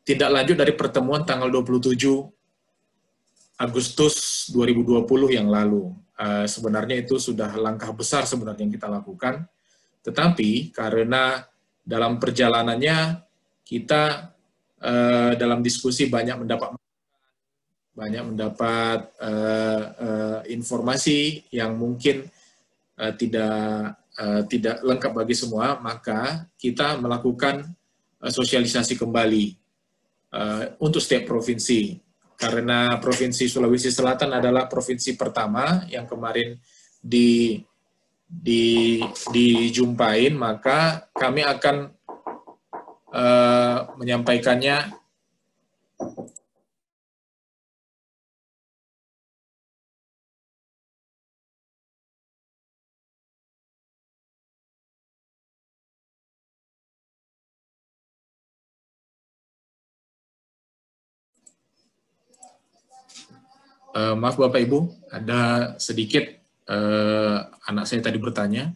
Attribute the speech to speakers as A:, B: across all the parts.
A: tindak lanjut dari pertemuan tanggal 27 Agustus 2020 yang lalu. Sebenarnya itu sudah langkah besar sebenarnya yang kita lakukan, tetapi karena dalam perjalanannya kita dalam diskusi banyak mendapat informasi yang mungkin tidak lengkap bagi semua, maka kita melakukan sosialisasi kembali untuk setiap provinsi. Karena Provinsi Sulawesi Selatan adalah provinsi pertama yang kemarin dijumpain, maka kami akan menyampaikannya maaf Bapak Ibu, ada sedikit anak saya tadi bertanya.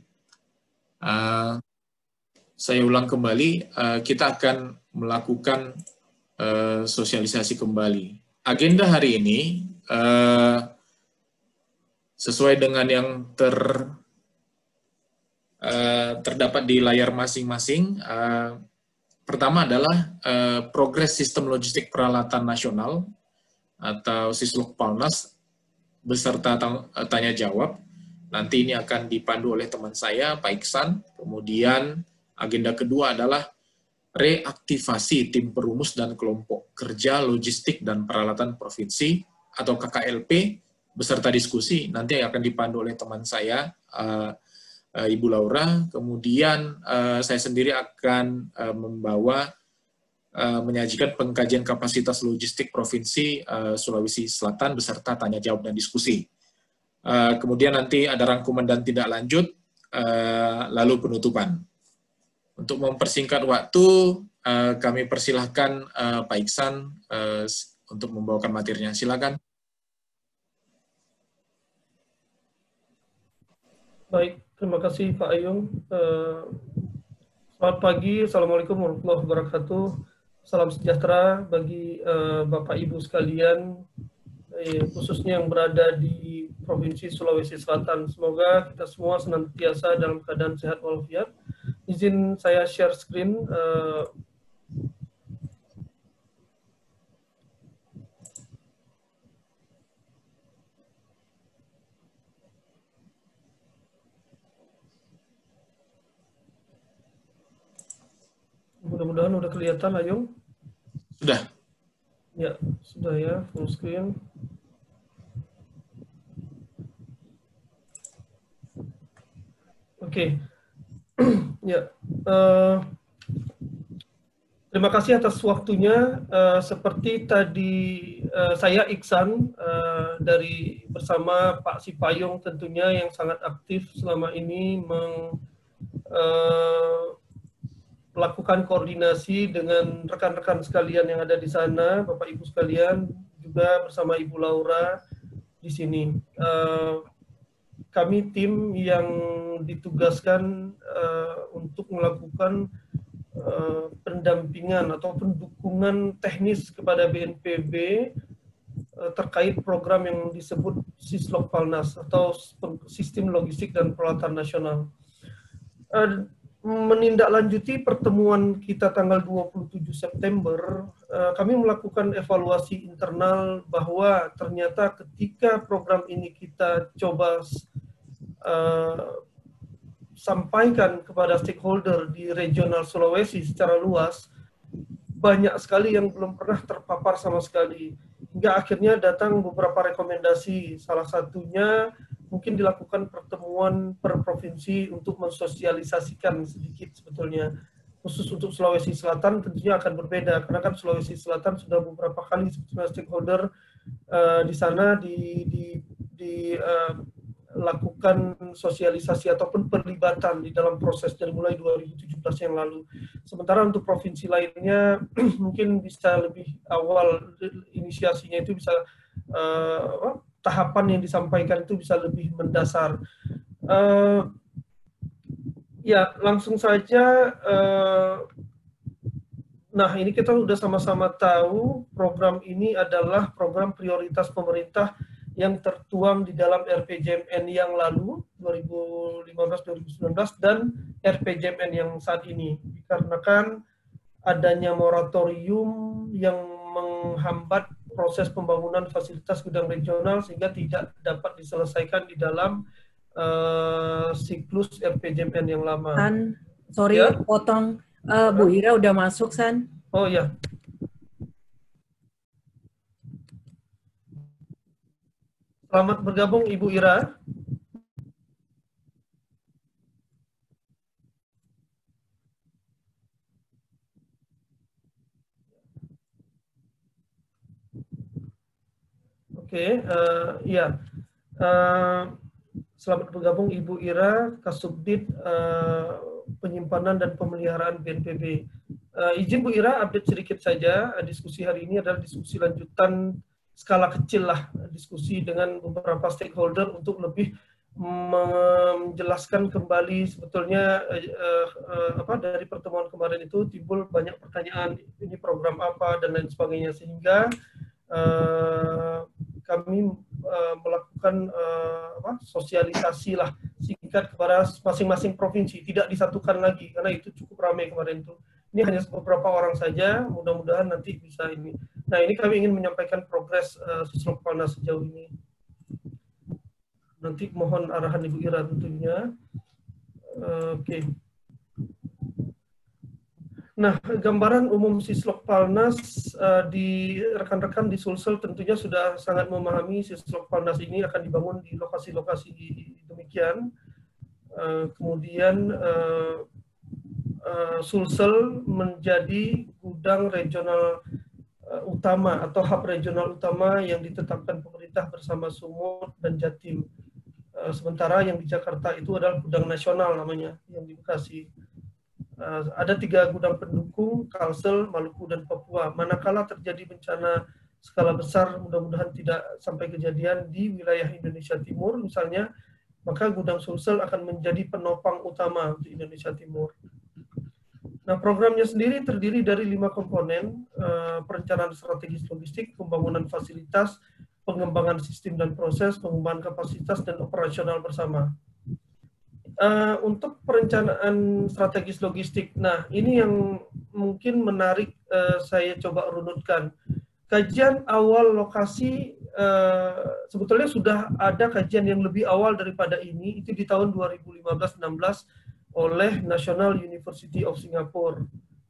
A: Saya ulang kembali, kita akan melakukan sosialisasi kembali. Agenda hari ini sesuai dengan yang terdapat di layar masing-masing. Pertama adalah progres sistem logistik peralatan nasional atau Sislok-Palnas beserta tanya jawab. Nanti ini akan dipandu oleh teman saya, Pak Iksan. Kemudian agenda kedua adalah reaktivasi tim perumus dan kelompok kerja logistik dan peralatan provinsi atau KKLP beserta diskusi. Nanti akan dipandu oleh teman saya, Ibu Laura. Kemudian saya sendiri akan menyajikan pengkajian kapasitas logistik Provinsi Sulawesi Selatan beserta tanya jawab dan diskusi. Kemudian nanti ada rangkuman dan tindak lanjut, lalu penutupan. Untuk mempersingkat waktu, kami persilahkan Pak Iksan untuk membawakan materinya. Silakan.
B: Baik, terima kasih Pak Ayung. Selamat pagi, Assalamualaikum warahmatullahi wabarakatuh. Salam sejahtera bagi Bapak Ibu sekalian, khususnya yang berada di Provinsi Sulawesi Selatan. Semoga kita semua senantiasa dalam keadaan sehat walafiat. Izin saya share screen. Mudah-mudahan udah kelihatan, Ayung.
A: Sudah.
B: Ya, sudah ya, full screen. Oke. Ya, terima kasih atas waktunya. Seperti tadi saya Iksan dari bersama Pak Sipayung tentunya yang sangat aktif selama ini melakukan koordinasi dengan rekan-rekan sekalian yang ada di sana, Bapak Ibu sekalian, juga bersama Ibu Laura di sini. Kami tim yang ditugaskan untuk melakukan pendampingan atau pendukungan teknis kepada BNPB terkait program yang disebut Sislok-Palnas atau Sistem Logistik dan Peralatan Nasional. Menindaklanjuti pertemuan kita tanggal 27 September, kami melakukan evaluasi internal bahwa ternyata ketika program ini kita coba sampaikan kepada stakeholder di regional Sulawesi secara luas, banyak sekali yang belum pernah terpapar sama sekali. Hingga akhirnya datang beberapa rekomendasi, salah satunya mungkin dilakukan pertemuan per provinsi untuk mensosialisasikan sedikit sebetulnya. Khusus untuk Sulawesi Selatan tentunya akan berbeda, karena kan Sulawesi Selatan sudah beberapa kali sebetulnya stakeholder di sana lakukan sosialisasi ataupun perlibatan di dalam proses dari mulai 2017 yang lalu. Sementara untuk provinsi lainnya mungkin bisa lebih awal inisiasinya itu bisa tahapan yang disampaikan itu bisa lebih mendasar. Ya, langsung saja Nah, ini kita sudah sama-sama tahu program ini adalah program prioritas pemerintah yang tertuang di dalam RPJMN yang lalu 2015-2019 dan RPJMN yang saat ini, dikarenakan adanya moratorium yang menghambat proses pembangunan fasilitas gudang regional sehingga tidak dapat diselesaikan di dalam siklus RPJMN yang lama.
C: San, sorry
B: Ya?
C: potong. Bu Ira udah masuk, San.
B: Oh ya. Selamat bergabung Ibu Ira. Oke, ya. Selamat bergabung Ibu Ira, Kasubdit Penyimpanan dan Pemeliharaan BNPB. Izin Bu Ira, update sedikit saja. Diskusi hari ini adalah diskusi lanjutan skala kecil lah, diskusi dengan beberapa stakeholder untuk lebih menjelaskan kembali sebetulnya dari pertemuan kemarin itu timbul banyak pertanyaan, ini program apa dan lain sebagainya, sehingga kami melakukan sosialisasi lah singkat kepada masing-masing provinsi, tidak disatukan lagi karena itu cukup ramai kemarin itu. Ini hanya beberapa orang saja, mudah-mudahan nanti bisa ini. Nah, ini kami ingin menyampaikan progres Sislokpalnas sejauh ini. Nanti mohon arahan Ibu Ira tentunya. Oke. Nah, gambaran umum Sislokpalnas di rekan-rekan di Sulsel tentunya sudah sangat memahami Sislokpalnas ini akan dibangun di lokasi-lokasi demikian. Kemudian Sulsel menjadi gudang regional utama atau hub regional utama yang ditetapkan pemerintah bersama Sumut dan Jatim. Sementara yang di Jakarta itu adalah gudang nasional namanya, yang di Bekasi. Ada 3 gudang pendukung, Kalsel, Maluku, dan Papua. Manakala terjadi bencana skala besar, mudah-mudahan tidak sampai kejadian di wilayah Indonesia Timur, misalnya, maka gudang Sulsel akan menjadi penopang utama untuk Indonesia Timur. Nah, programnya sendiri terdiri dari 5 komponen, perencanaan strategis logistik, pembangunan fasilitas, pengembangan sistem dan proses, pengembangan kapasitas, dan operasional bersama. Untuk perencanaan strategis logistik, nah ini yang mungkin menarik, saya coba runutkan. Kajian awal lokasi, sebetulnya sudah ada kajian yang lebih awal daripada ini, itu di tahun 2015-16 oleh National University of Singapore.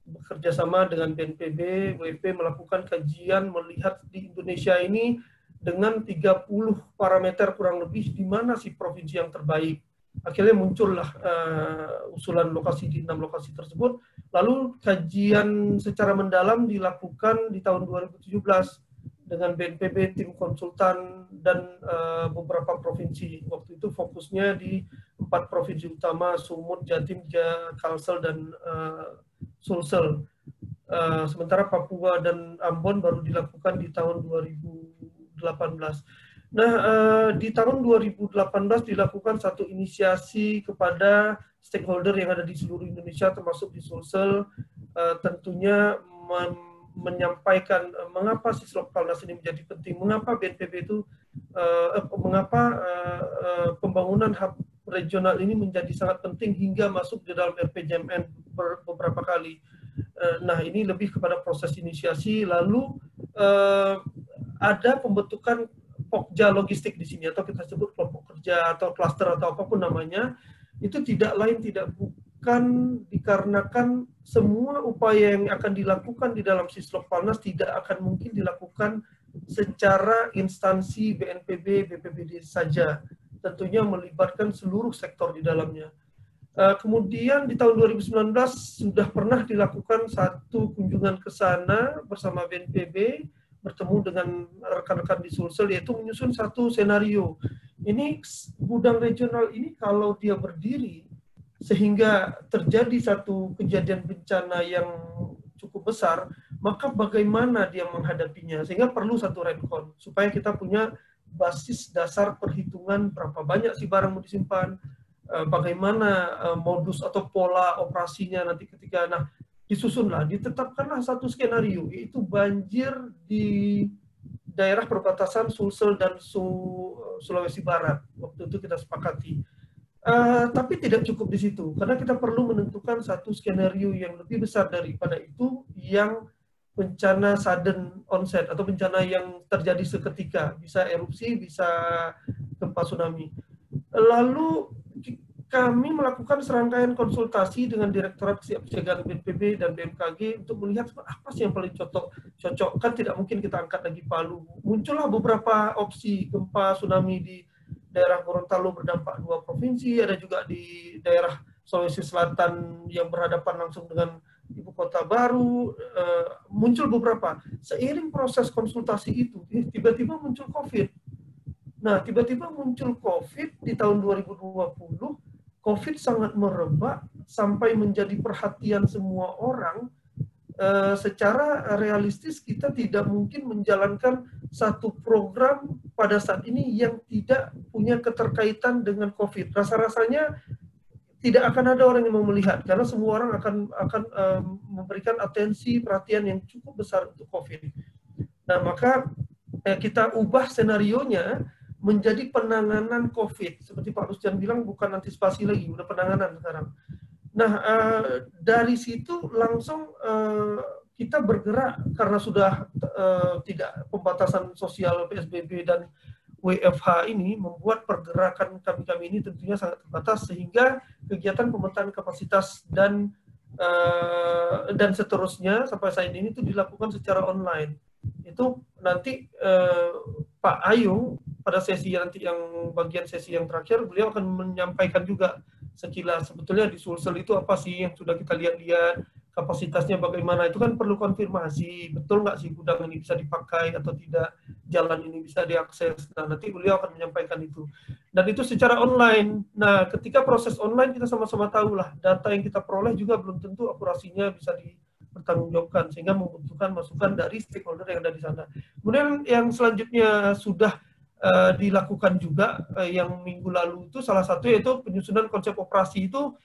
B: Bekerjasama dengan BNPB, WP melakukan kajian melihat di Indonesia ini dengan 30 parameter kurang lebih di mana sih provinsi yang terbaik. Akhirnya muncullah usulan lokasi di 6 lokasi tersebut. Lalu kajian secara mendalam dilakukan di tahun 2017 dengan BNPB, tim konsultan, dan beberapa provinsi. Waktu itu fokusnya di 4 provinsi utama, Sumut, Jatim, Kalsel, dan Sulsel. Sementara Papua dan Ambon baru dilakukan di tahun 2018. Nah, di tahun 2018 dilakukan satu inisiasi kepada stakeholder yang ada di seluruh Indonesia, termasuk di Sulsel, tentunya menyampaikan mengapa Sislokpalnas ini menjadi penting, mengapa BNPB itu, mengapa pembangunan hub regional ini menjadi sangat penting hingga masuk di dalam RPJMN beberapa kali. Nah, ini lebih kepada proses inisiasi, lalu ada pembentukan Pokja logistik di sini, atau kita sebut kelompok kerja atau klaster atau apapun namanya, itu tidak lain tidak bukan dikarenakan semua upaya yang akan dilakukan di dalam Sislokpalnas tidak akan mungkin dilakukan secara instansi BNPB, BPBD saja, tentunya melibatkan seluruh sektor di dalamnya. Kemudian di tahun 2019 sudah pernah dilakukan satu kunjungan ke sana bersama BNPB, bertemu dengan rekan-rekan di Sulsel, yaitu menyusun satu senario. Ini gudang regional ini kalau dia berdiri sehingga terjadi satu kejadian bencana yang cukup besar, maka bagaimana dia menghadapinya? Sehingga perlu satu rencon supaya kita punya basis dasar perhitungan berapa banyak sih barang mau disimpan, bagaimana modus atau pola operasinya nanti ketika, nah ditetapkanlah satu skenario, yaitu banjir di daerah perbatasan Sulsel dan Sulawesi Barat. Waktu itu kita sepakati. Tapi tidak cukup di situ, karena kita perlu menentukan satu skenario yang lebih besar daripada itu, yang bencana sudden onset atau bencana yang terjadi seketika, bisa erupsi, bisa gempa tsunami. Lalu kami melakukan serangkaian konsultasi dengan Direktorat Kesiapsiagaan BNPB dan BMKG untuk melihat apa sih yang paling cocok. Kan tidak mungkin kita angkat lagi Palu. Muncullah beberapa opsi gempa tsunami di daerah Gorontalo berdampak 2 provinsi, ada juga di daerah Sulawesi Selatan yang berhadapan langsung dengan ibu kota baru, muncul beberapa. Seiring proses konsultasi itu, tiba-tiba muncul COVID. Nah, tiba-tiba muncul COVID di tahun 2020, COVID sangat merebak sampai menjadi perhatian semua orang. Secara realistis kita tidak mungkin menjalankan satu program pada saat ini yang tidak punya keterkaitan dengan COVID. Rasa-rasanya tidak akan ada orang yang mau melihat, karena semua orang akan memberikan atensi, perhatian yang cukup besar untuk COVID. Nah, maka kita ubah senarionya menjadi penanganan COVID. Seperti Pak Rusdian bilang, bukan antisipasi lagi, udah penanganan sekarang. Nah, dari situ langsung kita bergerak, karena sudah tidak pembatasan sosial PSBB dan WFH ini, membuat pergerakan kami ini tentunya sangat terbatas, sehingga kegiatan pemetaan kapasitas dan seterusnya sampai saat ini itu dilakukan secara online. Itu nanti Pak Ayung pada sesi nanti yang bagian sesi yang terakhir, beliau akan menyampaikan juga sekilas sebetulnya di Sulsel itu apa sih yang sudah kita lihat-lihat, kapasitasnya bagaimana, itu kan perlu konfirmasi, betul nggak sih gudang ini bisa dipakai atau tidak, jalan ini bisa diakses. Nah, nanti beliau akan menyampaikan itu. Dan itu secara online. Nah, ketika proses online kita sama-sama tahu lah, data yang kita peroleh juga belum tentu akurasinya bisa dipertanggungjawabkan, sehingga membutuhkan masukan dari stakeholder yang ada di sana. Kemudian yang selanjutnya sudah dilakukan juga yang minggu lalu itu salah satu yaitu penyusunan konsep operasi itu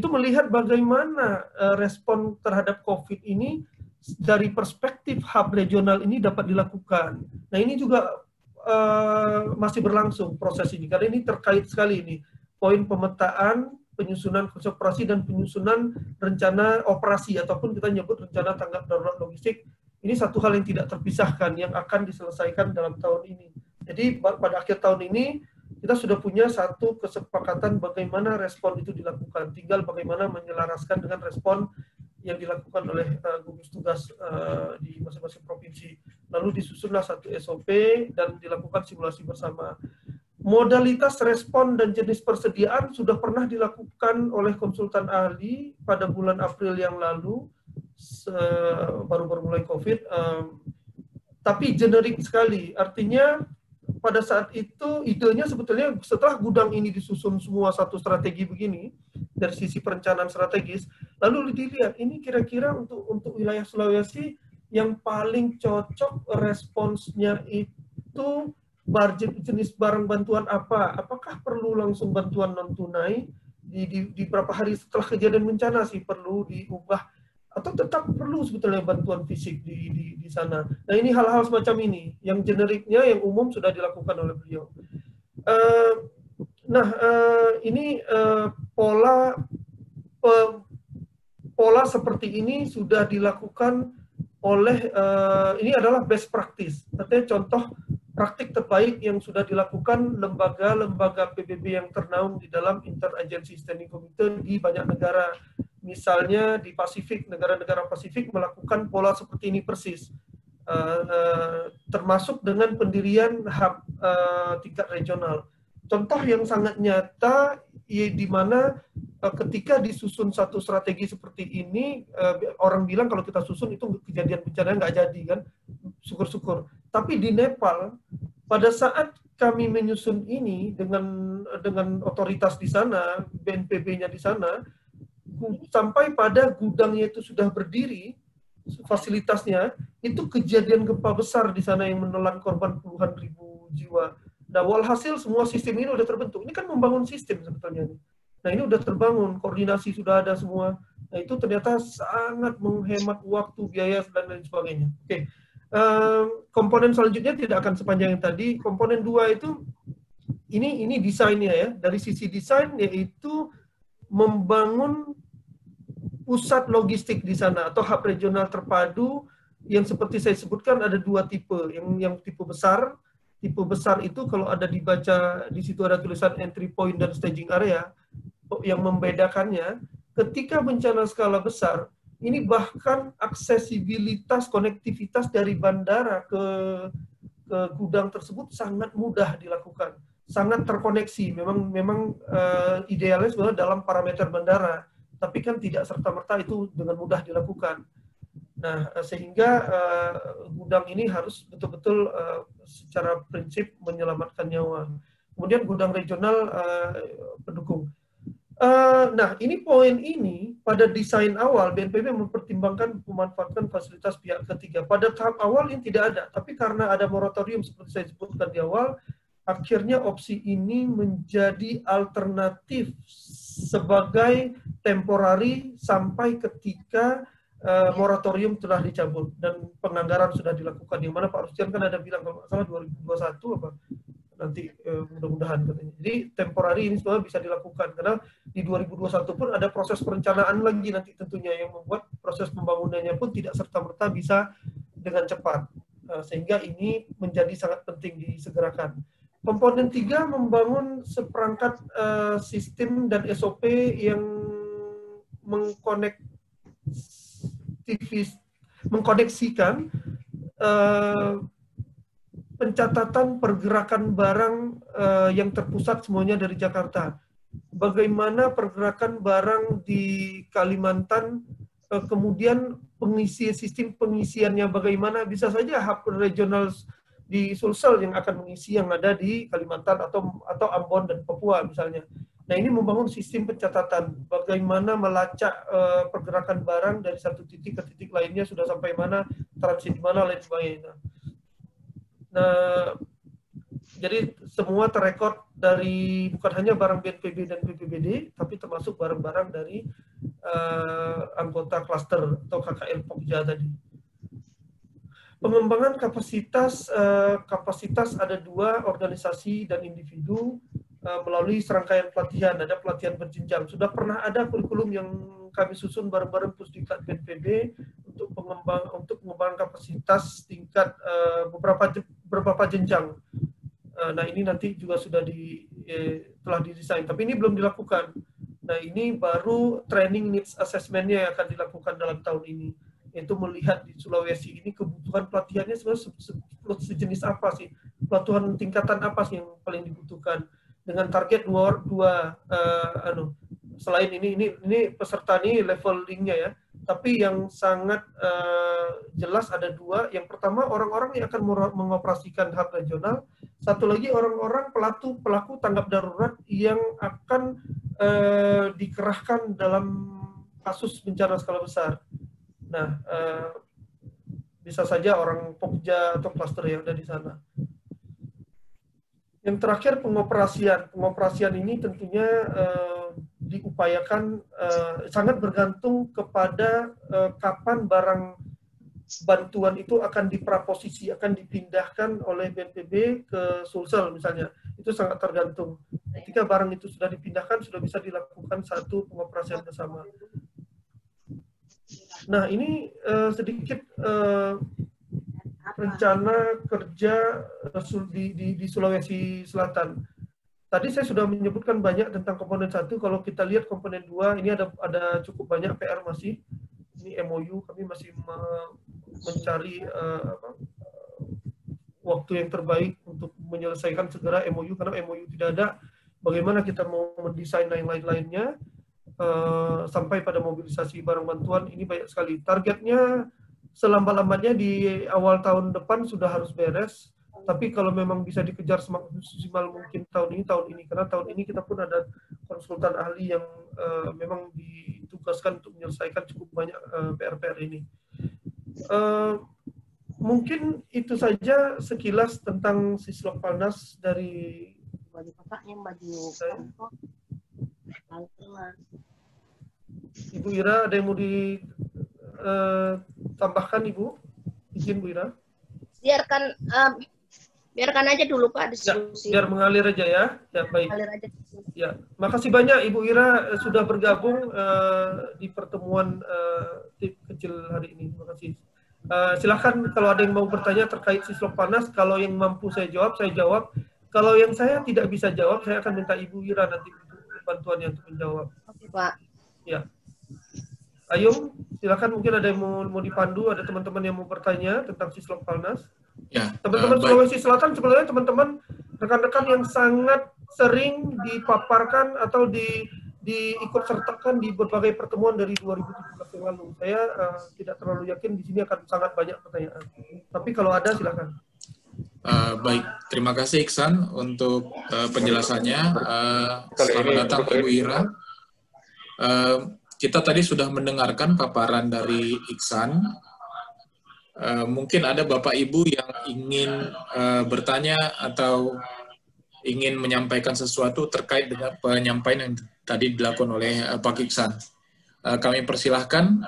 B: melihat bagaimana respon terhadap COVID ini dari perspektif hub regional ini dapat dilakukan. Nah, ini juga masih berlangsung proses ini, karena ini terkait sekali ini poin pemetaan, penyusunan konsep operasi, dan penyusunan rencana operasi ataupun kita nyebut rencana tanggap darurat logistik. Ini satu hal yang tidak terpisahkan yang akan diselesaikan dalam tahun ini. Jadi pada akhir tahun ini kita sudah punya satu kesepakatan bagaimana respon itu dilakukan. Tinggal bagaimana menyelaraskan dengan respon yang dilakukan oleh gugus tugas di masing-masing provinsi. Lalu disusunlah satu SOP dan dilakukan simulasi bersama. Modalitas respon dan jenis persediaan sudah pernah dilakukan oleh konsultan ahli pada bulan April yang lalu, baru mulai COVID, tapi generik sekali. Artinya pada saat itu idenya sebetulnya setelah gudang ini disusun semua satu strategi begini dari sisi perencanaan strategis, lalu dilihat ini kira-kira untuk wilayah Sulawesi yang paling cocok responsnya itu jenis barang bantuan apa? Apakah perlu langsung bantuan non tunai di beberapa hari setelah kejadian bencana sih perlu diubah, atau tetap perlu sebetulnya bantuan fisik di sana. Nah, ini hal-hal semacam ini, yang generiknya, yang umum sudah dilakukan oleh beliau. Ini pola seperti ini sudah dilakukan oleh, ini adalah best practice, artinya contoh praktik terbaik yang sudah dilakukan lembaga-lembaga PBB yang ternaung di dalam Interagency Standing Committee di banyak negara. Misalnya di Pasifik, negara-negara Pasifik melakukan pola seperti ini persis, termasuk dengan pendirian hub tingkat regional. Contoh yang sangat nyata di mana ketika disusun satu strategi seperti ini, orang bilang kalau kita susun itu kejadian bencana nggak jadi kan, syukur-syukur. Tapi di Nepal pada saat kami menyusun ini dengan otoritas di sana, BNPB-nya di sana, sampai pada gudangnya itu sudah berdiri, fasilitasnya, itu kejadian gempa besar di sana yang menelan korban puluhan ribu jiwa. Nah, walhasil semua sistem ini udah terbentuk. Ini kan membangun sistem sebetulnya. Nah, ini udah terbangun, koordinasi sudah ada semua. Nah, itu ternyata sangat menghemat waktu, biaya, dan lain sebagainya. Oke. Komponen selanjutnya tidak akan sepanjang yang tadi. Komponen 2 itu, ini desainnya ya. Dari sisi desain, yaitu membangun pusat logistik di sana, atau hub regional terpadu, yang seperti saya sebutkan ada 2 tipe. Yang tipe besar. Tipe besar itu kalau ada dibaca, di situ ada tulisan entry point dan staging area. Yang membedakannya, ketika bencana skala besar, ini bahkan aksesibilitas, konektivitas dari bandara ke gudang tersebut sangat mudah dilakukan, sangat terkoneksi. Memang idealnya sebenarnya dalam parameter bandara, tapi kan tidak serta-merta itu dengan mudah dilakukan. Nah, sehingga gudang ini harus betul-betul secara prinsip menyelamatkan nyawa. Kemudian gudang regional pendukung. Nah, ini poin ini pada desain awal BNPB mempertimbangkan memanfaatkan fasilitas pihak ketiga. Pada tahap awal ini tidak ada, tapi karena ada moratorium seperti saya sebutkan di awal, akhirnya opsi ini menjadi alternatif sebagai temporari sampai ketika moratorium telah dicabut dan penganggaran sudah dilakukan. Yang mana Pak Rusdian kan ada bilang kalau nggak salah 2021 apa nanti mudah-mudahan katanya. Jadi temporari ini semua bisa dilakukan karena di 2021 pun ada proses perencanaan lagi nanti tentunya yang membuat proses pembangunannya pun tidak serta-merta bisa dengan cepat. Sehingga ini menjadi sangat penting disegerakan. Komponen 3 membangun seperangkat sistem dan SOP yang mengkoneksikan pencatatan pergerakan barang yang terpusat semuanya dari Jakarta. Bagaimana pergerakan barang di Kalimantan, kemudian sistem pengisiannya bagaimana, bisa saja hub regional di Sulsel yang akan mengisi yang ada di Kalimantan atau Ambon dan Papua misalnya. Nah, ini membangun sistem pencatatan, bagaimana melacak pergerakan barang dari satu titik ke titik lainnya, sudah sampai mana, transit di mana, lain sebagainya. Nah, jadi semua terrekord dari bukan hanya barang BNPB dan BPBD, tapi termasuk barang-barang dari anggota klaster atau KKL Pokja tadi. Pengembangan kapasitas ada 2 organisasi dan individu melalui serangkaian pelatihan. Ada pelatihan berjenjang. Sudah pernah ada kurikulum yang kami susun bareng-bareng Pusdiklat BNPB untuk pengembangan kapasitas tingkat beberapa jenjang. Nah, ini nanti juga sudah telah didesain, tapi ini belum dilakukan. Nah, ini baru training needs assessment-nya yang akan dilakukan dalam tahun ini, yaitu melihat di Sulawesi ini kebutuhan pelatihannya sebenarnya sejenis apa sih, pelatihan tingkatan apa sih yang paling dibutuhkan, dengan target selain ini peserta ini levelingnya ya, tapi yang sangat jelas ada 2. Yang pertama, orang-orang yang akan mengoperasikan hub regional. Satu lagi, orang-orang pelaku tanggap darurat yang akan dikerahkan dalam kasus bencana skala besar. Nah, bisa saja orang Pokja atau klaster yang ada di sana. Yang terakhir, pengoperasian. Pengoperasian ini tentunya diupayakan sangat bergantung kepada kapan barang bantuan itu akan dipraposisi, akan dipindahkan oleh BNPB ke Sulsel misalnya. Itu sangat tergantung. Ketika barang itu sudah dipindahkan, sudah bisa dilakukan satu pengoperasian bersama. Nah, ini sedikit rencana kerja di Sulawesi Selatan. Tadi saya sudah menyebutkan banyak tentang komponen 1. Kalau kita lihat komponen 2, ini ada cukup banyak PR masih. Ini MOU, kami masih mencari waktu yang terbaik untuk menyelesaikan segera MOU, karena MOU tidak ada. Bagaimana kita mau mendesain lain-lainnya sampai pada mobilisasi barang bantuan, ini banyak sekali. Targetnya selambat-lambatnya di awal tahun depan sudah harus beres, tapi kalau memang bisa dikejar semaksimal mungkin tahun ini, karena tahun ini kita pun ada konsultan ahli yang memang ditugaskan untuk menyelesaikan cukup banyak PR-PR ini. Mungkin itu saja sekilas tentang Sislokpalnas dari
D: baju kotak yang baju
B: saya. Ibu Ira, ada yang mau ditambahkan, Ibu? Izin, Bu Ira.
D: Biarkan aja dulu Pak
B: Ya,
D: diskusi.
B: biar mengalir aja ya. Ya, baik.
D: Mengalir aja.
B: Ya, makasih banyak Ibu Ira sudah bergabung di pertemuan tim kecil hari ini. Terima kasih. Silakan kalau ada yang mau bertanya terkait Sislok Panas, kalau yang mampu saya jawab, saya jawab. Kalau yang saya tidak bisa jawab, saya akan minta Ibu Ira nanti untuk bantuannya untuk menjawab.
D: Oke Pak.
B: Ya. Ayo, silakan, mungkin ada yang mau dipandu, ada teman-teman yang mau bertanya tentang Sislok Panas.
A: Ya,
B: Teman-teman Sulawesi Selatan sebenarnya teman-teman rekan-rekan yang sangat sering dipaparkan atau diikut sertakan di berbagai pertemuan dari 2017 yang lalu. Saya tidak terlalu yakin di sini akan sangat banyak pertanyaan. Tapi kalau ada silakan.
A: Baik, terima kasih Iksan untuk penjelasannya. Selamat datang Ibu Ira. Kita tadi sudah mendengarkan paparan dari Iksan. Mungkin ada Bapak Ibu yang ingin bertanya atau ingin menyampaikan sesuatu terkait dengan penyampaian yang tadi dilakukan oleh Pak Iksan. Kami persilahkan,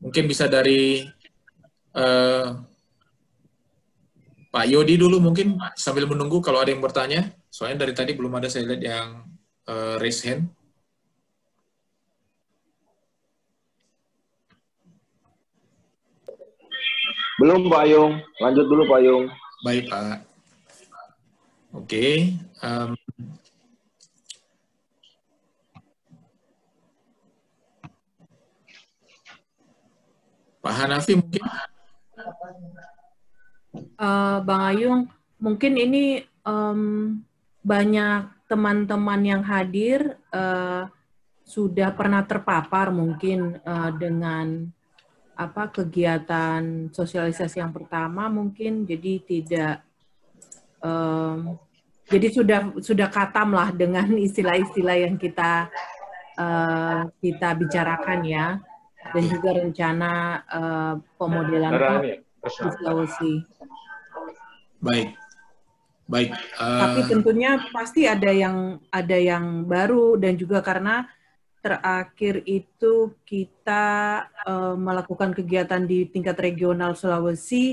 A: mungkin bisa dari Pak Yodi dulu mungkin, sambil menunggu kalau ada yang bertanya. Soalnya dari tadi belum ada saya lihat yang raise hand.
E: Belum Pak Yung, lanjut dulu Pak Yung.
A: Baik Pak. Oke. Pak Hanafi mungkin?
C: Bang Ayung, mungkin ini banyak teman-teman yang hadir sudah pernah terpapar mungkin dengan kegiatan sosialisasi yang pertama mungkin, jadi tidak jadi sudah katam lah dengan istilah-istilah yang kita bicarakan ya, dan juga rencana pemodelan di Sulawesi.
A: Baik.
C: Tapi tentunya pasti ada yang baru, dan juga karena terakhir itu kita melakukan kegiatan di tingkat regional Sulawesi,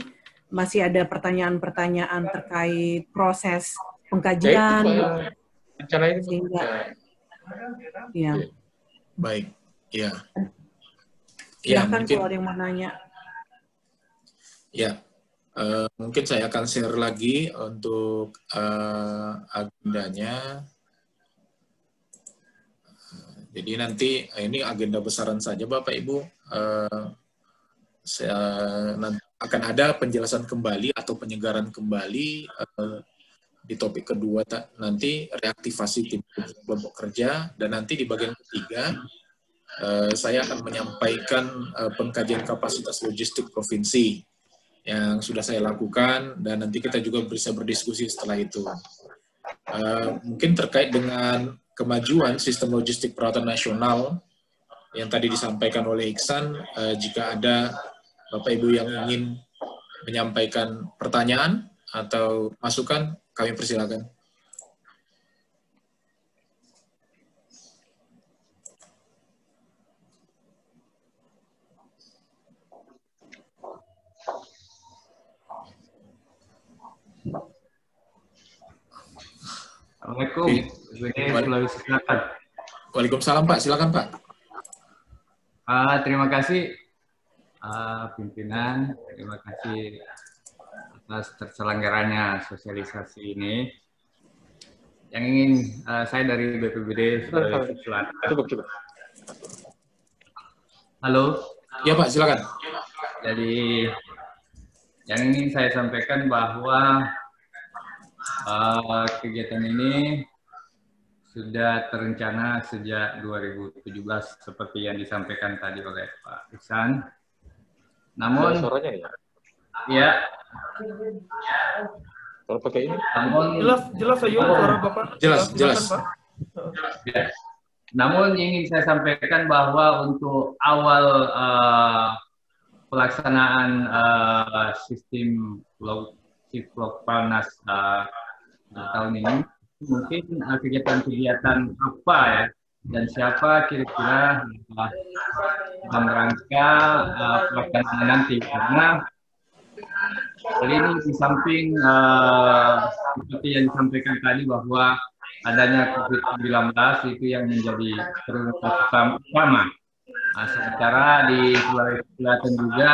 C: masih ada pertanyaan-pertanyaan terkait proses pengkajian. Sehingga, ya.
A: Baik, ya.
C: Silakan kalau ada yang mau nanya.
A: Ya, mungkin saya akan share lagi untuk agendanya. Jadi nanti ini agenda besaran saja Bapak Ibu. Nanti akan ada penjelasan kembali atau penyegaran kembali di topik kedua nanti reaktivasi tim kelompok kerja, dan nanti di bagian ketiga saya akan menyampaikan pengkajian kapasitas logistik provinsi yang sudah saya lakukan, dan nanti kita juga bisa berdiskusi setelah itu. Mungkin terkait dengan kemajuan sistem logistik peralatan nasional yang tadi disampaikan oleh Iksan, jika ada Bapak Ibu yang ingin menyampaikan pertanyaan atau masukan, kami persilakan.
F: Assalamualaikum. Sulawesi Selatan.
A: Waalaikumsalam Pak, silakan Pak.
F: Terima kasih pimpinan, terima kasih atas terselenggaranya sosialisasi ini. Yang ingin saya dari BPBD Sulawesi Selatan. Halo.
A: Ya Pak, silakan.
F: Jadi yang ingin saya sampaikan bahwa kegiatan ini sudah terencana sejak 2017 seperti yang disampaikan tadi oleh Pak Iksan. Namun
E: suaranya ya?
F: Ya.
E: Kalau pakai ini?
F: Namun
B: jelas Ayu, suara Bapak.
A: Jelas.
B: Pak.
F: Ya. Namun ingin saya sampaikan bahwa untuk awal pelaksanaan sistem Sislok Panas tahun ini, mungkin kegiatan-kegiatan apa ya dan siapa kira-kira dalam rangka pelaksanaan nanti, karena kali ini di samping seperti yang disampaikan tadi bahwa adanya COVID-19 itu yang menjadi prioritas utama. Sementara di Sulawesi Selatan juga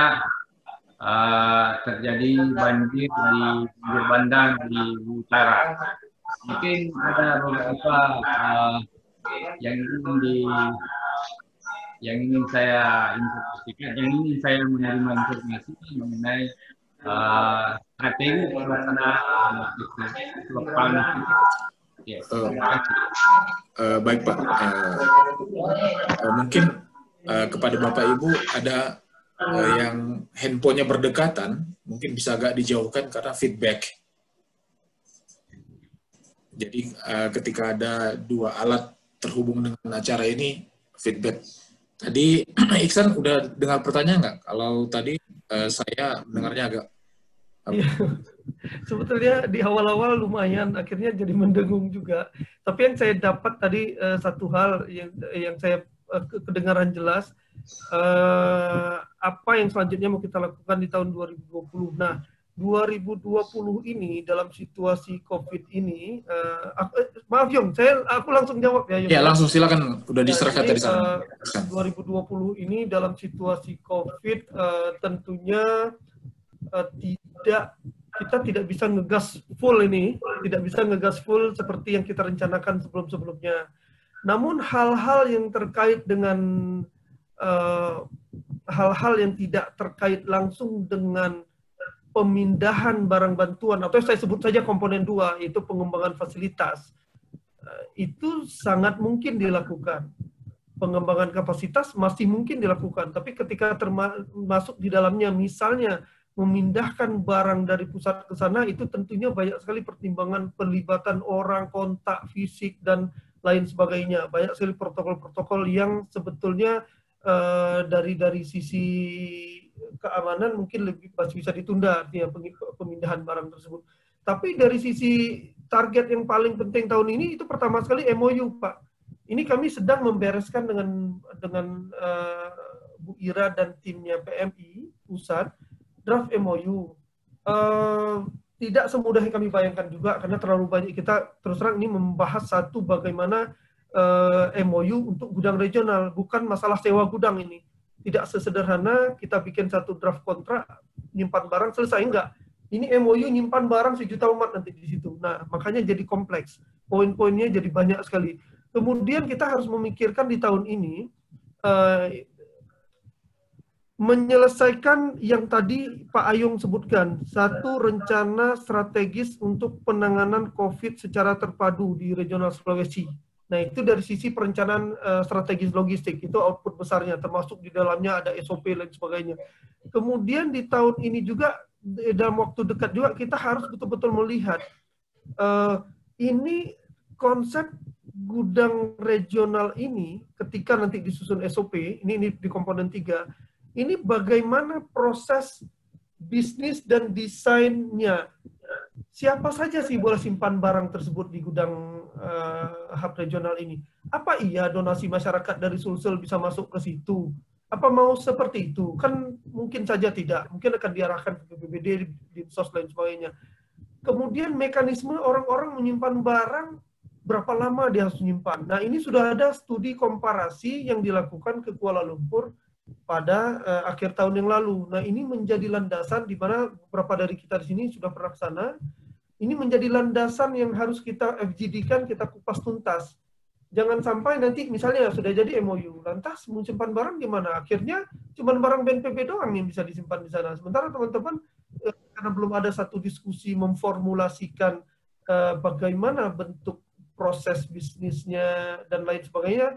F: terjadi banjir di pinggir bandang di utara. Mungkin ada beberapa yang ingin saya informasikan, yang ingin saya menerima informasi mengenai strategi pelaksanaan lokal. Ya,
A: baik Pak, mungkin kepada Bapak Ibu ada yang handphonenya berdekatan, mungkin bisa agak dijauhkan karena feedback. Jadi ketika ada dua alat terhubung dengan acara ini, feedback. Tadi Iksan udah dengar pertanyaan nggak? Kalau tadi saya mendengarnya agak...
B: Sebetulnya di awal-awal lumayan, akhirnya jadi mendengung juga. Tapi yang saya dapat tadi satu hal yang saya kedengaran jelas, apa yang selanjutnya mau kita lakukan di tahun 2020. Nah, 2020 ini dalam situasi COVID ini, maaf Yong, aku langsung jawab ya Yong.
A: Ya langsung silakan, udah diserahkan tadi sana.
B: 2020 ini dalam situasi COVID tentunya kita tidak bisa ngegas full ini, tidak bisa ngegas full seperti yang kita rencanakan sebelum-sebelumnya. Namun hal-hal yang terkait dengan hal-hal yang tidak terkait langsung dengan pemindahan barang bantuan, atau saya sebut saja komponen 2, yaitu pengembangan fasilitas, itu sangat mungkin dilakukan. Pengembangan kapasitas masih mungkin dilakukan, tapi ketika termasuk di dalamnya misalnya memindahkan barang dari pusat ke sana, itu tentunya banyak sekali pertimbangan pelibatan orang, kontak fisik, dan lain sebagainya. Banyak sekali protokol-protokol yang sebetulnya dari sisi keamanan mungkin lebih bisa ditunda, artinya pemindahan barang tersebut. Tapi dari sisi target yang paling penting tahun ini, itu pertama sekali MOU, Pak. Ini kami sedang membereskan dengan Bu Ira dan timnya PMI pusat, draft MOU. Tidak semudah yang kami bayangkan juga, karena terlalu banyak. Kita terus terang ini membahas satu bagaimana MOU untuk gudang regional, bukan masalah sewa gudang ini. Tidak sesederhana kita bikin satu draft kontrak, nyimpan barang, selesai, enggak. Ini MOU nyimpan barang 1 juta umat nanti di situ. Nah, makanya jadi kompleks. Poin-poinnya jadi banyak sekali. Kemudian kita harus memikirkan di tahun ini, menyelesaikan yang tadi Pak Ayung sebutkan, satu rencana strategis untuk penanganan COVID secara terpadu di regional Sulawesi. Nah, itu dari sisi perencanaan strategis logistik, itu output besarnya, termasuk di dalamnya ada SOP dan sebagainya. Kemudian di tahun ini juga, dalam waktu dekat juga, kita harus betul-betul melihat, ini konsep gudang regional ini, ketika nanti disusun SOP, ini di komponen 3, ini bagaimana proses bisnis dan desainnya. Siapa saja sih boleh simpan barang tersebut di gudang hub regional ini? Apa iya donasi masyarakat dari Sulsel bisa masuk ke situ? Apa mau seperti itu? Kan mungkin saja tidak. Mungkin akan diarahkan ke BPBD, di sos dan sebagainya. Kemudian mekanisme orang-orang menyimpan barang, berapa lama dia harus menyimpan. Nah, ini sudah ada studi komparasi yang dilakukan ke Kuala Lumpur pada akhir tahun yang lalu. Nah, ini menjadi landasan di mana beberapa dari kita di sini sudah pernah ke sana. Ini menjadi landasan yang harus kita FGD-kan, kita kupas tuntas. Jangan sampai nanti misalnya sudah jadi MOU, lantas menyimpan barang gimana? Akhirnya cuma barang BNPB doang yang bisa disimpan di sana. Sementara teman-teman karena belum ada satu diskusi memformulasikan bagaimana bentuk proses bisnisnya dan lain sebagainya,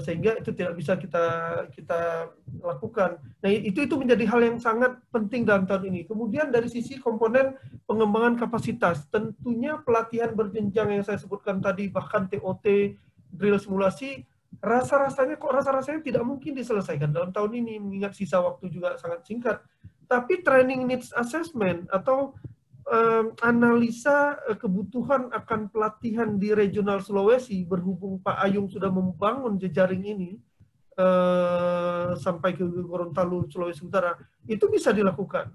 B: sehingga itu tidak bisa kita lakukan. Nah, itu menjadi hal yang sangat penting dalam tahun ini. Kemudian dari sisi komponen pengembangan kapasitas, tentunya pelatihan berjenjang yang saya sebutkan tadi, bahkan TOT, drill simulasi, rasa-rasanya tidak mungkin diselesaikan dalam tahun ini, mengingat sisa waktu juga sangat singkat. Tapi training needs assessment atau analisa kebutuhan akan pelatihan di regional Sulawesi, berhubung Pak Ayung sudah membangun jejaring ini sampai ke Gorontalo, Sulawesi Utara, itu bisa dilakukan.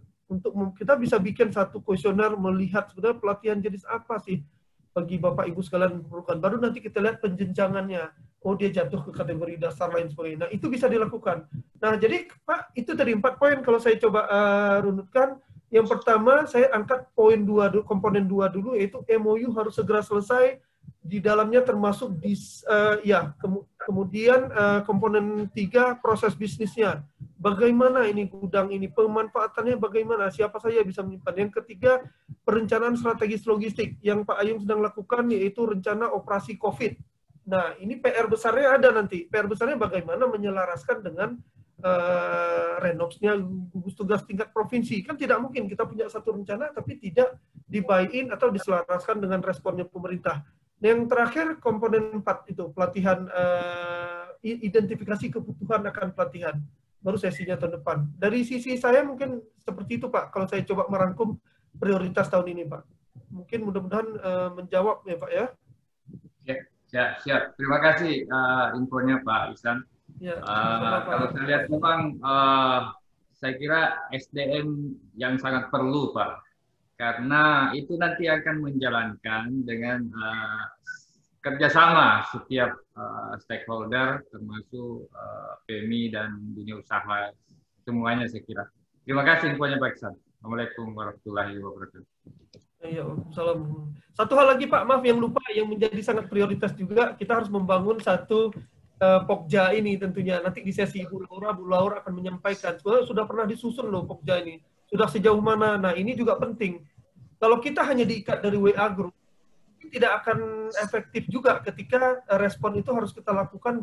B: Kita bisa bikin satu kuesioner melihat sebenarnya pelatihan jenis apa sih bagi Bapak Ibu sekalian memerlukan. Baru nanti kita lihat penjenjangannya. Oh, dia jatuh ke kategori dasar lain sebagainya. Nah, itu bisa dilakukan. Nah, jadi Pak, itu tadi 4 poin kalau saya coba runutkan. Yang pertama, saya angkat poin 2, komponen 2 dulu, yaitu MOU harus segera selesai. Di dalamnya termasuk kemudian komponen 3, proses bisnisnya. Bagaimana ini gudang ini, pemanfaatannya bagaimana, siapa saja bisa menyimpan. Yang ketiga, perencanaan strategis logistik yang Pak Ayung sedang lakukan, yaitu rencana operasi COVID. Nah, ini PR besarnya ada nanti. PR besarnya bagaimana menyelaraskan dengan Renops-nya gugus tugas tingkat provinsi. Kan tidak mungkin kita punya satu rencana tapi tidak di-buy-in atau diselaraskan dengan responnya pemerintah. Yang terakhir komponen 4 itu pelatihan, identifikasi kebutuhan akan pelatihan. Baru sesinya tahun depan. Dari sisi saya mungkin seperti itu Pak, kalau saya coba merangkum prioritas tahun ini Pak. Mungkin mudah-mudahan menjawab ya Pak ya.
F: Siap. Terima kasih infonya Pak Ihsan.
B: Ya,
F: kalau saya lihat memang saya kira SDM yang sangat perlu Pak, karena itu nanti akan menjalankan dengan kerjasama setiap stakeholder termasuk PMI dan dunia usaha semuanya saya kira. Terima kasih infonya Pak Ihsan. Assalamualaikum warahmatullahi wabarakatuh.
B: Ya, salam. Satu hal lagi Pak, maaf yang lupa, yang menjadi sangat prioritas juga, kita harus membangun satu Pokja ini tentunya. Nanti di sesi Bu Laura akan menyampaikan. Sudah pernah disusun loh Pokja ini. Sudah sejauh mana? Nah, ini juga penting. Kalau kita hanya diikat dari WA Group, tidak akan efektif juga ketika respon itu harus kita lakukan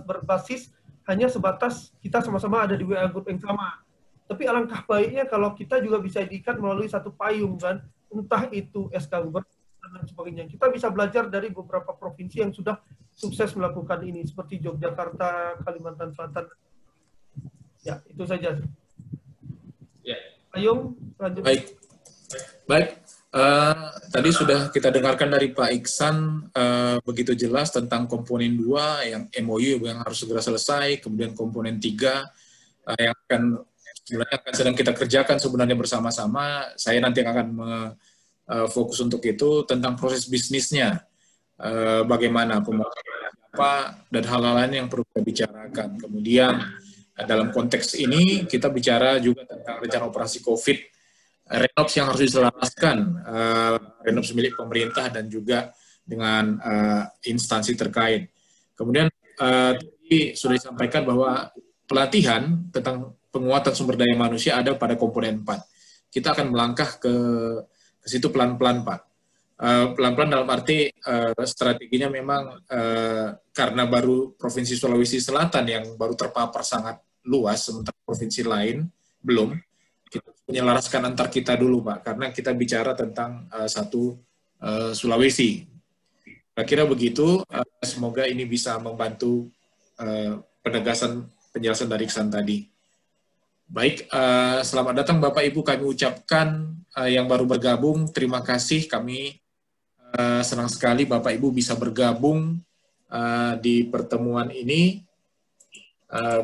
B: berbasis hanya sebatas kita sama-sama ada di WA Group yang sama. Tapi alangkah baiknya kalau kita juga bisa diikat melalui satu payung kan, entah itu SK Gubernur dan sebagainya. Kita bisa belajar dari beberapa provinsi yang sudah sukses melakukan ini, seperti Yogyakarta, Kalimantan Selatan. Ya, itu saja.
F: Ya.
B: Ayung, lanjut.
A: Baik. Tadi sudah kita dengarkan dari Pak Ihsan begitu jelas tentang komponen 2 yang MOU yang harus segera selesai, kemudian komponen 3 yang sebenarnya akan sedang kita kerjakan sebenarnya bersama-sama. Saya nanti akan fokus untuk itu tentang proses bisnisnya, bagaimana pembangunan apa dan hal-hal lain yang perlu kita bicarakan. Kemudian dalam konteks ini kita bicara juga tentang rencana operasi COVID, Renops yang harus diselaraskan, Renops milik pemerintah dan juga dengan instansi terkait. Kemudian tadi sudah disampaikan bahwa pelatihan tentang penguatan sumber daya manusia ada pada komponen 4. Kita akan melangkah ke situ pelan-pelan, Pak. Pelan-pelan dalam arti strateginya memang karena baru Provinsi Sulawesi Selatan yang baru terpapar sangat luas, sementara provinsi lain belum. Kita menyelaraskan antar kita dulu, Pak, karena kita bicara tentang satu Sulawesi. Kira-kira begitu, semoga ini bisa membantu penjelasan dari Ihsan tadi. Baik, selamat datang Bapak Ibu, kami ucapkan yang baru bergabung, terima kasih, kami senang sekali Bapak Ibu bisa bergabung di pertemuan ini,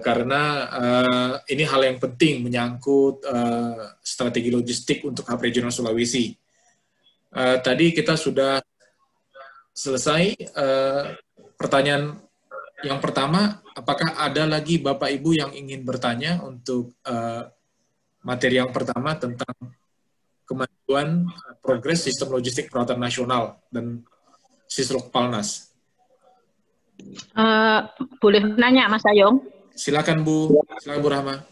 A: karena ini hal yang penting menyangkut strategi logistik untuk hub regional Sulawesi. Tadi kita sudah selesai pertanyaan yang pertama, apakah ada lagi Bapak Ibu yang ingin bertanya untuk materi yang pertama tentang kemajuan progres sistem logistik peralatan nasional dan Sislokpalnas?
D: Boleh nanya Mas Ayung?
A: Silakan Bu Rahma.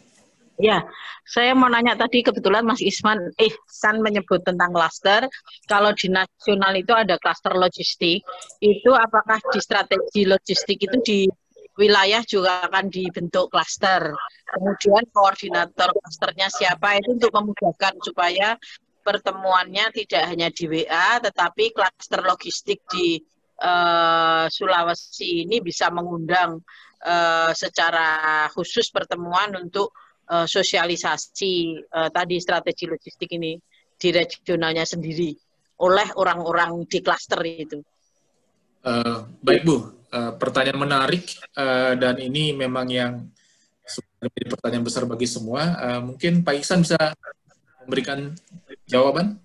D: Ya, saya mau nanya tadi kebetulan Mas Ihsan menyebut tentang klaster. Kalau di nasional itu ada klaster logistik, itu apakah di strategi logistik itu di wilayah juga akan dibentuk klaster? Kemudian koordinator klasternya siapa itu untuk memudahkan supaya pertemuannya tidak hanya di WA, tetapi klaster logistik di Sulawesi ini bisa mengundang secara khusus pertemuan untuk sosialisasi tadi strategi logistik ini. di regionalnya sendiri oleh orang-orang di klaster itu.
A: Baik Bu, pertanyaan menarik dan ini memang yang menjadi pertanyaan besar bagi semua. Mungkin Pak Iksan bisa memberikan jawaban?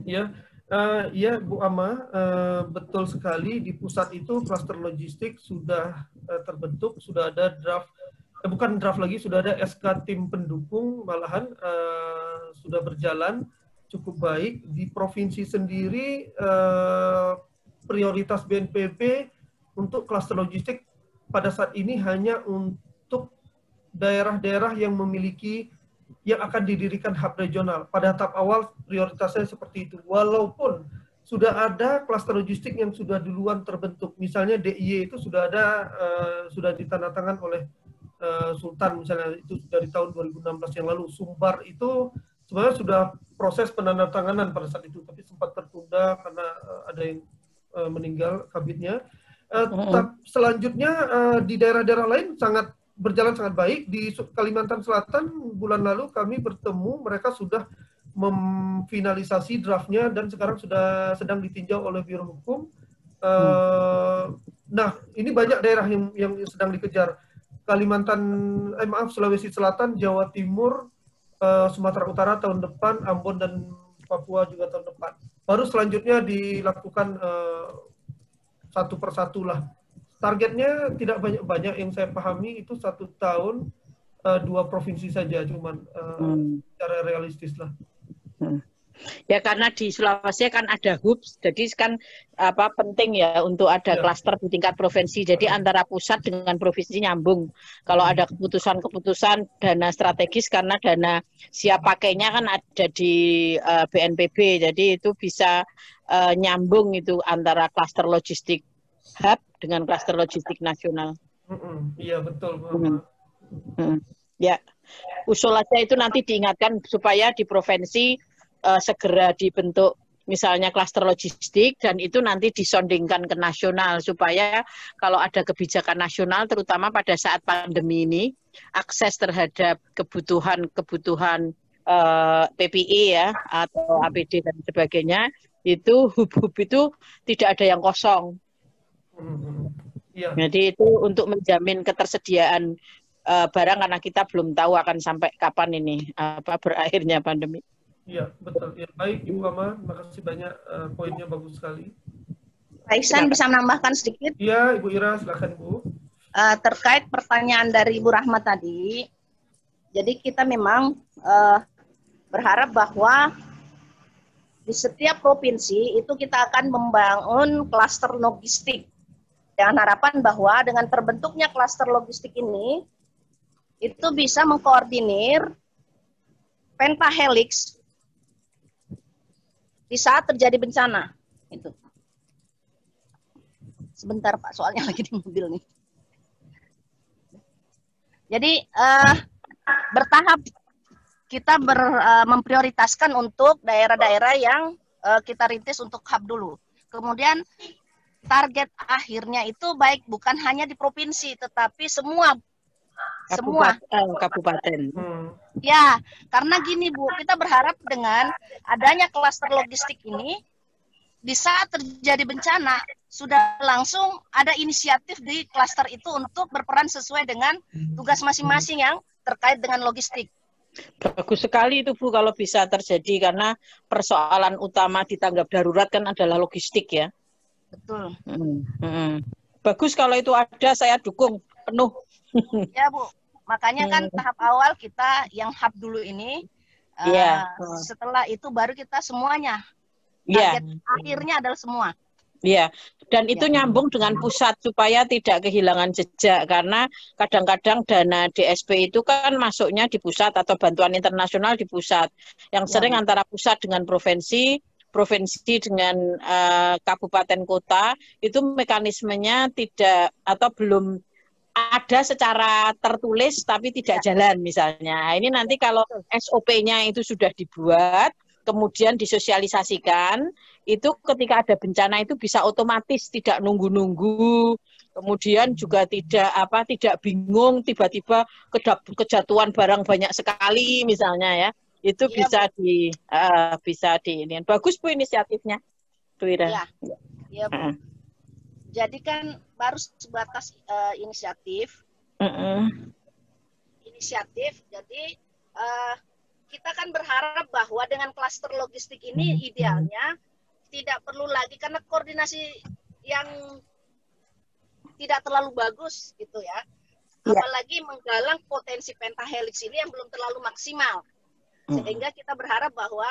B: Ya, ya Bu Ama, betul sekali di pusat itu klaster logistik sudah terbentuk, sudah ada draft, bukan draft lagi, sudah ada SK tim pendukung, malahan sudah berjalan cukup baik. Di provinsi sendiri prioritas BNPB untuk klaster logistik pada saat ini hanya untuk daerah-daerah yang memiliki, yang akan didirikan hub regional. Pada tahap awal prioritasnya seperti itu. Walaupun sudah ada klaster logistik yang sudah duluan terbentuk. Misalnya DIY itu sudah ada, sudah ditandatangan oleh Sultan misalnya, itu dari tahun 2016 yang lalu. Sumbar itu sebenarnya sudah proses penandatanganan pada saat itu, tapi sempat tertunda karena ada yang meninggal kabitnya. Selanjutnya di daerah-daerah lain berjalan sangat baik. Di Kalimantan Selatan bulan lalu kami bertemu, mereka sudah memfinalisasi draftnya dan sekarang sudah sedang ditinjau oleh Biro Hukum. Nah, ini banyak daerah yang sedang dikejar. Sulawesi Selatan, Jawa Timur, Sumatera Utara tahun depan, Ambon dan Papua juga tahun depan. Baru selanjutnya dilakukan satu persatu lah. Targetnya tidak banyak-banyak, yang saya pahami itu 1 tahun 2 provinsi saja, cuman secara realistis lah.
D: Ya karena di Sulawesi kan ada hubs, jadi kan penting ya untuk ada klaster di tingkat provinsi. Jadi antara pusat dengan provinsi nyambung. Kalau ada keputusan-keputusan dana strategis, karena dana siap pakainya kan ada di BNPB, jadi itu bisa nyambung itu antara klaster logistik hub dengan klaster logistik nasional.
B: Iya betul.
D: Ya, usul aja itu nanti diingatkan supaya di provinsi segera dibentuk misalnya klaster logistik, dan itu nanti disondingkan ke nasional supaya kalau ada kebijakan nasional terutama pada saat pandemi ini, akses terhadap kebutuhan PPE ya atau APD dan sebagainya, itu hub-hub itu tidak ada yang kosong. Jadi itu untuk menjamin ketersediaan barang, karena kita belum tahu akan sampai kapan ini berakhirnya pandemi.
B: Iya, betul. Ya, baik, Ibu Ama, makasih banyak, poinnya bagus sekali.
G: Pak Iksan bisa menambahkan sedikit?
B: Iya, Ibu Ira, silakan Bu.
G: Terkait pertanyaan dari Ibu Rahmat tadi, jadi kita memang berharap bahwa di setiap provinsi itu kita akan membangun klaster logistik. Dengan harapan bahwa dengan terbentuknya klaster logistik ini, itu bisa mengkoordinir pentahelix di saat terjadi bencana. Itu. Sebentar Pak, soalnya lagi di mobil nih. Jadi bertahap kita memprioritaskan untuk daerah-daerah yang kita rintis untuk hub dulu. Kemudian target akhirnya itu baik bukan hanya di provinsi, tetapi semua
D: kabupaten.
G: Ya, karena gini Bu, kita berharap dengan adanya klaster logistik ini, di saat terjadi bencana, sudah langsung ada inisiatif di klaster itu untuk berperan sesuai dengan tugas masing-masing yang terkait dengan logistik.
D: Bagus sekali itu Bu kalau bisa terjadi, karena persoalan utama di tanggap darurat kan adalah logistik ya.
G: Betul.
D: Bagus kalau itu ada, saya dukung penuh.
G: Ya Bu, makanya kan tahap awal kita yang hub dulu ini, setelah itu baru kita semuanya. Target akhirnya adalah semua.
D: Iya, dan itu nyambung dengan pusat supaya tidak kehilangan jejak, karena kadang-kadang dana DSP itu kan masuknya di pusat atau bantuan internasional di pusat. Yang sering antara pusat dengan provinsi dengan kabupaten kota itu mekanismenya tidak atau belum ada secara tertulis tapi tidak jalan misalnya. Ini nanti kalau SOP-nya itu sudah dibuat, kemudian disosialisasikan, itu ketika ada bencana itu bisa otomatis, tidak nunggu-nunggu, kemudian juga tidak bingung tiba-tiba kejatuhan barang banyak sekali misalnya ya. Itu
G: Iya,
D: bisa ini. Bagus Bu inisiatifnya, Bu Ira.
G: iya, iya Bu. Jadi kan baru sebatas inisiatif. Jadi kita kan berharap bahwa dengan klaster logistik ini idealnya tidak perlu lagi, karena koordinasi yang tidak terlalu bagus gitu ya. Apalagi menggalang potensi pentahelix ini yang belum terlalu maksimal. Sehingga kita berharap bahwa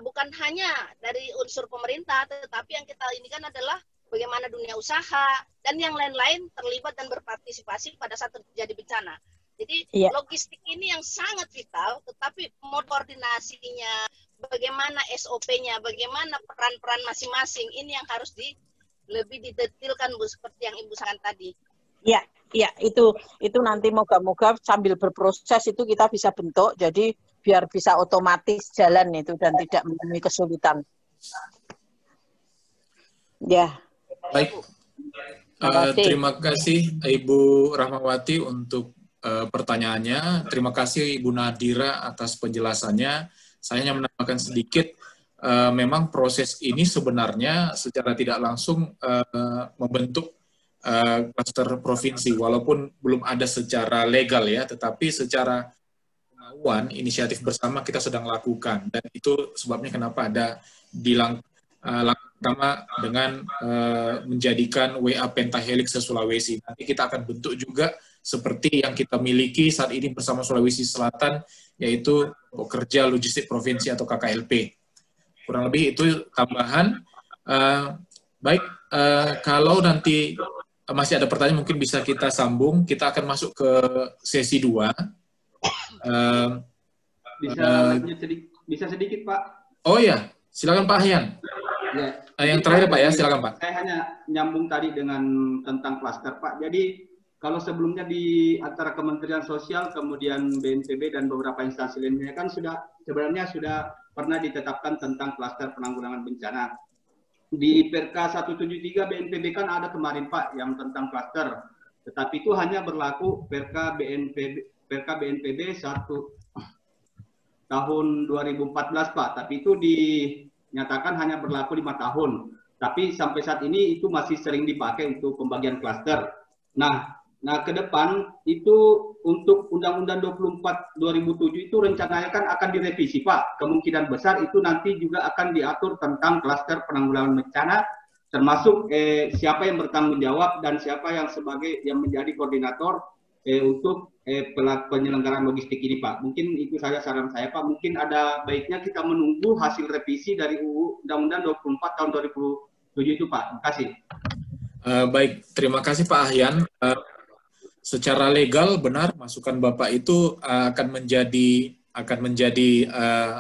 G: bukan hanya dari unsur pemerintah, tetapi yang kita ini kan adalah bagaimana dunia usaha dan yang lain-lain terlibat dan berpartisipasi pada saat terjadi bencana. Jadi logistik ini yang sangat vital, tetapi mode koordinasinya, bagaimana SOP-nya, bagaimana peran-peran masing-masing, ini yang harus lebih didetilkan Bu, seperti yang Ibu sampaikan tadi.
D: Iya, itu nanti moga-moga sambil berproses itu kita bisa bentuk, jadi biar bisa otomatis jalan itu dan tidak menemui kesulitan. Ya.
A: Baik. Terima kasih Ibu Rahmawati untuk pertanyaannya. Terima kasih Ibu Nadira atas penjelasannya. Saya hanya menambahkan sedikit, memang proses ini sebenarnya secara tidak langsung membentuk klaster provinsi, walaupun belum ada secara legal ya, tetapi secara kemauan inisiatif bersama kita sedang lakukan, dan itu sebabnya kenapa ada di langkah pertama dengan menjadikan WA Pentahelix se-Sulawesi. Nanti kita akan bentuk juga seperti yang kita miliki saat ini bersama Sulawesi Selatan, yaitu Pekerja Logistik Provinsi atau KKLP. Kurang lebih itu tambahan. Baik, kalau nanti masih ada pertanyaan mungkin bisa kita sambung. Kita akan masuk ke sesi 2.
H: Bisa sedikit Pak?
A: Oh ya, silakan Pak Ahyan.
H: Ya.
A: Yang terakhir Pak ya, silakan Pak.
H: Saya hanya nyambung tadi dengan tentang klaster Pak. Jadi kalau sebelumnya di antara Kementerian Sosial, kemudian BNPB dan beberapa instansi lainnya kan sebenarnya sudah pernah ditetapkan tentang klaster penanggulangan bencana. Di Perka 173 BNPB kan ada kemarin Pak yang tentang klaster. Tetapi itu hanya berlaku Perka BNPB 1 tahun 2014 Pak. Tapi itu dinyatakan hanya berlaku 5 tahun. Tapi sampai saat ini itu masih sering dipakai untuk pembagian klaster. Nah, ke depan itu untuk Undang-Undang 24 2007 itu rencananya kan akan direvisi Pak. Kemungkinan besar itu nanti juga akan diatur tentang klaster penanggulangan bencana, termasuk siapa yang bertanggung jawab dan siapa yang menjadi koordinator untuk penyelenggaraan logistik ini Pak. Mungkin itu saja saran saya Pak. Mungkin ada baiknya kita menunggu hasil revisi dari UU Undang-Undang 24 tahun 2007 itu Pak. Terima kasih.
A: Baik, terima kasih Pak Ahyan. Secara legal benar masukan Bapak itu akan menjadi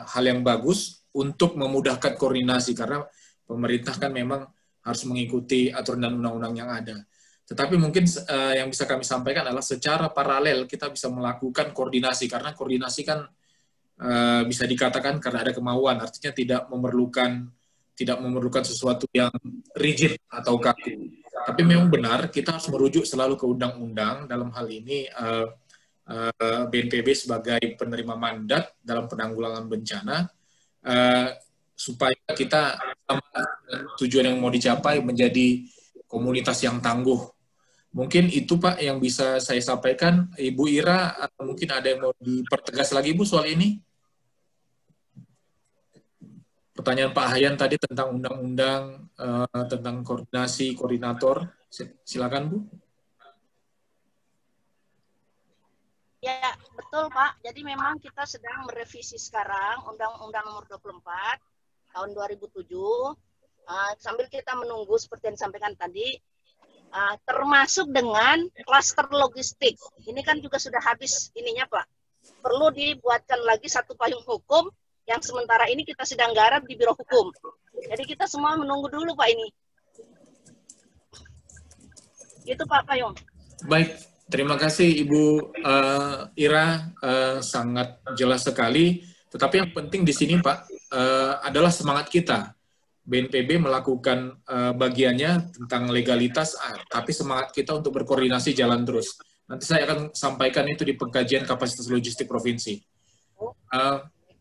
A: hal yang bagus untuk memudahkan koordinasi, karena pemerintah kan memang harus mengikuti aturan dan undang-undang yang ada. Tetapi mungkin yang bisa kami sampaikan adalah secara paralel kita bisa melakukan koordinasi, karena koordinasi kan bisa dikatakan karena ada kemauan, artinya tidak memerlukan sesuatu yang rigid atau kaku. Tapi memang benar kita harus merujuk selalu ke undang-undang, dalam hal ini BNPB sebagai penerima mandat dalam penanggulangan bencana, supaya kita tujuan yang mau dicapai menjadi komunitas yang tangguh. Mungkin itu Pak yang bisa saya sampaikan. Ibu Ira, mungkin ada yang mau dipertegas lagi Bu soal ini? Pertanyaan Pak Ahyan tadi tentang undang-undang, tentang koordinasi, koordinator. Silakan Bu.
G: Ya, betul Pak. Jadi memang kita sedang merevisi sekarang Undang-Undang Nomor 24 tahun 2007. Sambil kita menunggu seperti yang disampaikan tadi, termasuk dengan klaster logistik. Ini kan juga sudah habis ininya Pak. Perlu dibuatkan lagi satu payung hukum yang sementara ini kita sedang garap di Biro Hukum. Jadi kita semua menunggu dulu Pak ini. Itu Pak Payung.
A: Baik, terima kasih Ibu Ira, sangat jelas sekali. Tetapi yang penting di sini Pak adalah semangat kita. BNPB melakukan bagiannya tentang legalitas, tapi semangat kita untuk berkoordinasi jalan terus. Nanti saya akan sampaikan itu di pengkajian kapasitas logistik provinsi.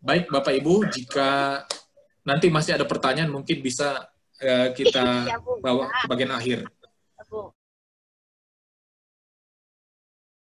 A: Baik Bapak Ibu, jika nanti masih ada pertanyaan mungkin bisa kita bawa ke bagian akhir.